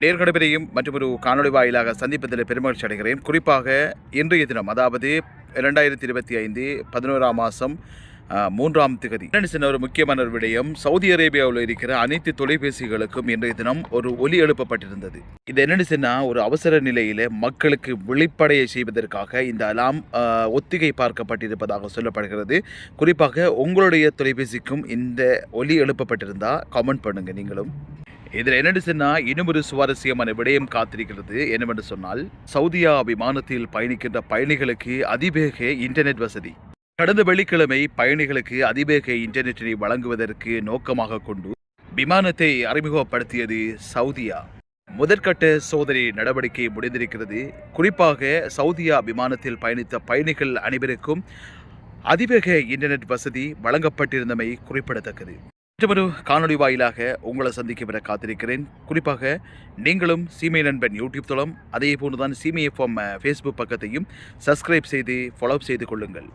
நேர்கடைபெறையும் மற்றும் ஒரு காணொலி வாயிலாக சந்திப்பதில் பெருமகிழ்ச்சி அடைகிறேன். குறிப்பாக இன்றைய தினம், அதாவது 2025 11ஆம் மாதம் 3ஆம் திகதி என்ன ஒரு முக்கியமான ஒரு விடயம். சவுதி அரேபியாவில் இருக்கிற அனைத்து தொலைபேசிகளுக்கும் இன்றைய தினம் ஒரு ஒலி எழுப்பப்பட்டிருந்தது. இது என்னென்னு சொன்னால், ஒரு அவசர நிலையில் மக்களுக்கு விழிப்படைய செய்வதற்காக இந்த அலாம் ஒத்திகை பார்க்கப்பட்டிருப்பதாக சொல்லப்படுகிறது. குறிப்பாக உங்களுடைய தொலைபேசிக்கும் இந்த ஒலி எழுப்பப்பட்டிருந்தால் கமெண்ட் பண்ணுங்கள் நீங்களும். இதில் என்னென்னு சொன்னால், இன்னும் ஒரு சுவாரஸ்யமான விடயம் காத்திருக்கிறது. என்னவென்று சொன்னால், சவுதியா விமானத்தில் பயணிக்கின்ற பயணிகளுக்கு அதிவேக இன்டர்நெட் வசதி. கடந்த வெள்ளிக்கிழமை பயணிகளுக்கு அதிவேக இன்டர்நெட்டினை வழங்குவதற்கு நோக்கமாக கொண்டு விமானத்தை அறிமுகப்படுத்தியது சவுதியா. முதற்கட்ட சோதனை நடவடிக்கை முடிந்திருக்கிறது. குறிப்பாக சவுதியா விமானத்தில் பயணித்த பயணிகள் அனைவருக்கும் அதிவேக இன்டர்நெட் வசதி வழங்கப்பட்டிருந்தமை குறிப்பிடத்தக்கது. மற்றொரு காணொலி வாயிலாக உங்களை சந்திக்க வர காத்திருக்கிறேன். குறிப்பாக நீங்களும் சீமை நண்பன் யூடியூப் தளம், அதே போன்றுதான் சீமை எஃப்எம் ஃபேஸ்புக் பக்கத்தையும் சப்ஸ்கிரைப் செய்து ஃபாலோ செய்து கொள்ளுங்கள்.